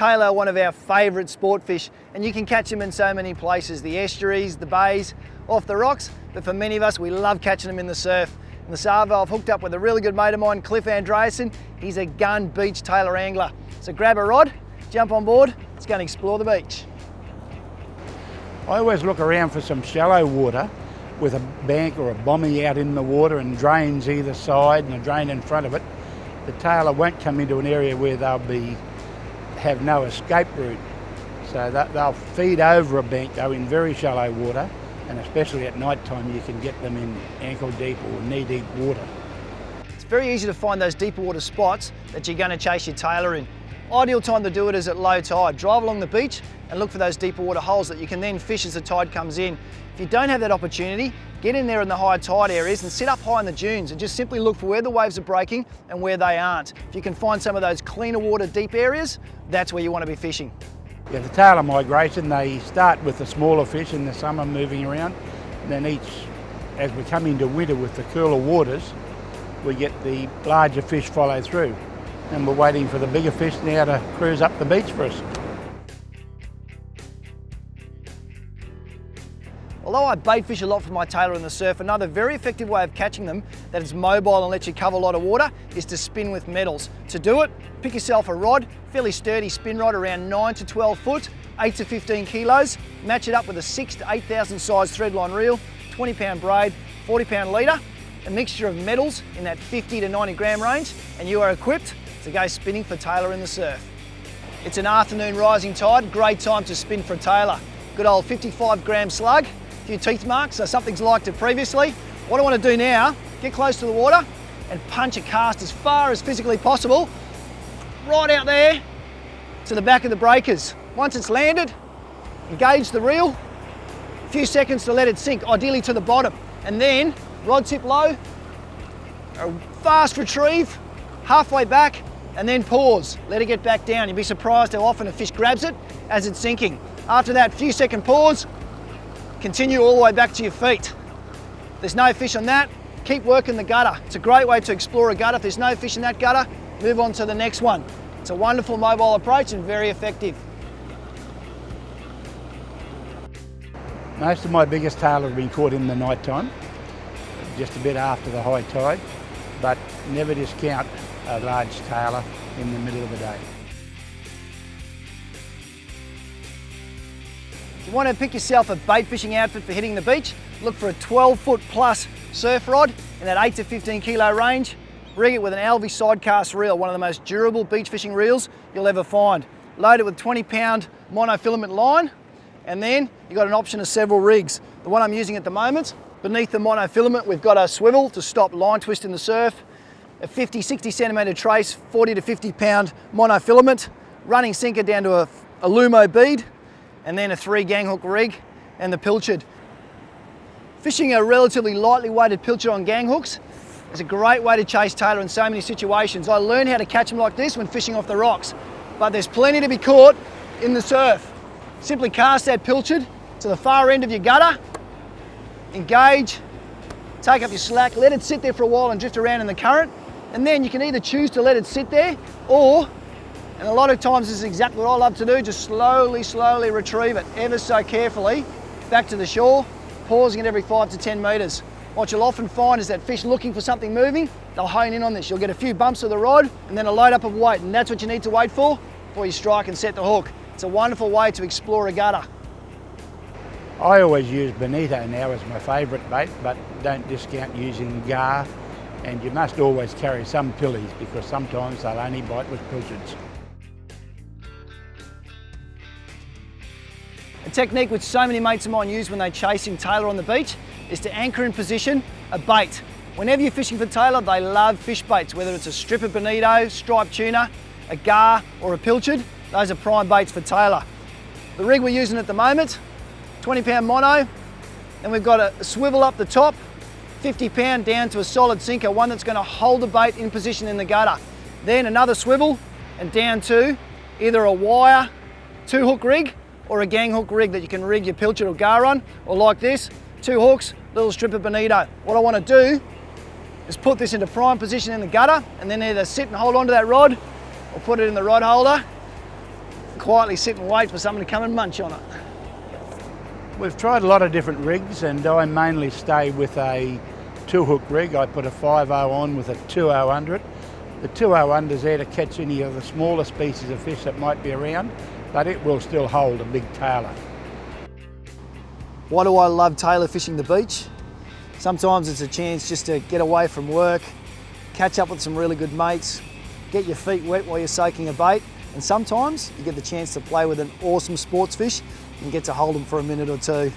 tailor are one of our favourite sport fish, and you can catch them in so many places, the estuaries, the bays, off the rocks, but for many of us, we love catching them in the surf. In the Savo, I've hooked up with a really good mate of mine, Cliff Andreasen. He's a gun beach tailor angler. So grab a rod, jump on board, let's go and explore the beach. I always look around for some shallow water with a bank or a bommy out in the water and drains either side and a drain in front of it. The tailor won't come into an area where they'll have no escape route. So they'll feed over a bank, though, in very shallow water, and especially at night time you can get them in ankle deep or knee deep water. It's very easy to find those deeper water spots that you're going to chase your tailor in. Ideal time to do it is at low tide. Drive along the beach and look for those deeper water holes that you can then fish as the tide comes in. If you don't have that opportunity, get in there in the high tide areas and sit up high in the dunes and just simply look for where the waves are breaking and where they aren't. If you can find some of those cleaner water deep areas, that's where you want to be fishing. Yeah, the tailor migration, they start with the smaller fish in the summer moving around, and then as we come into winter with the cooler waters, we get the larger fish follow through. And we're waiting for the bigger fish now to cruise up the beach for us. Although I bait fish a lot for my tailor in the surf, another very effective way of catching them that is mobile and lets you cover a lot of water is to spin with metals. To do it, pick yourself a rod, fairly sturdy spin rod around 9 to 12 foot, 8 to 15 kilos, match it up with a 6 to 8 thousand size threadline reel, 20 pound braid, 40 pound leader, a mixture of metals in that 50 to 90 gram range, and you are equipped to go spinning for tailor in the surf. It's an afternoon rising tide, great time to spin for a tailor. Good old 55 gram slug, a few teeth marks, so something's liked it previously. What I want to do now, get close to the water and punch a cast as far as physically possible, right out there to the back of the breakers. Once it's landed, engage the reel, a few seconds to let it sink, ideally to the bottom, and then rod tip low, a fast retrieve, halfway back, and then pause, let it get back down. You'd be surprised how often a fish grabs it as it's sinking. After that few second pause, continue all the way back to your feet. If there's no fish on that, keep working the gutter. It's a great way to explore a gutter. If there's no fish in that gutter, move on to the next one. It's a wonderful mobile approach and very effective. Most of my biggest tailor have been caught in the night time, just a bit after the high tide, but never discount a large tailor in the middle of the day. If you want to pick yourself a bait fishing outfit for hitting the beach, look for a 12 foot plus surf rod in that 8 to 15 kilo range. Rig it with an Alvey sidecast reel, one of the most durable beach fishing reels you'll ever find. Load it with 20 pound monofilament line, and then you've got an option of several rigs. The one I'm using at the moment, beneath the monofilament, we've got a swivel to stop line twist in the surf, a 50, 60 centimetre trace, 40 to 50 pound monofilament, running sinker down to a Lumo bead, and then a 3 gang hook rig and the pilchard. Fishing a relatively lightly weighted pilchard on gang hooks is a great way to chase tailor in so many situations. I learned how to catch them like this when fishing off the rocks, but there's plenty to be caught in the surf. Simply cast that pilchard to the far end of your gutter, engage, take up your slack, let it sit there for a while and drift around in the current, and then you can either choose to let it sit there or, and a lot of times this is exactly what I love to do, just slowly retrieve it ever so carefully back to the shore, pausing it every 5 to 10 metres. What you'll often find is that fish looking for something moving, they'll hone in on this. You'll get a few bumps of the rod and then a load up of weight, and that's what you need to wait for before you strike and set the hook. It's a wonderful way to explore a gutter. I always use bonito now as my favourite bait, but don't discount using gar, and you must always carry some pillies because sometimes they'll only bite with pilchards. A technique which so many mates of mine use when they're chasing tailor on the beach is to anchor in position a bait. Whenever you're fishing for tailor, they love fish baits, whether it's a stripper bonito, striped tuna, a gar or a pilchard. Those are prime baits for tailor. The rig we're using at the moment, 20 pound mono, and we've got a swivel up the top, 50 pound down to a solid sinker, one that's going to hold the bait in position in the gutter. Then another swivel and down to either a wire 2-hook rig or a gang hook rig that you can rig your pilchard or gar on, or like this, 2 hooks, little stripper bonito. What I want to do is put this into prime position in the gutter and then either sit and hold onto that rod or put it in the rod holder, quietly sit and wait for someone to come and munch on it. We've tried a lot of different rigs, and I mainly stay with a 2-hook rig. I put a 5.0 on with a 2.0 under it. The 2.0 under's there to catch any of the smaller species of fish that might be around, but it will still hold a big tailor. Why do I love tailor fishing the beach? Sometimes it's a chance just to get away from work, catch up with some really good mates, get your feet wet while you're soaking a bait, and sometimes you get the chance to play with an awesome sports fish and get to hold them for a minute or two.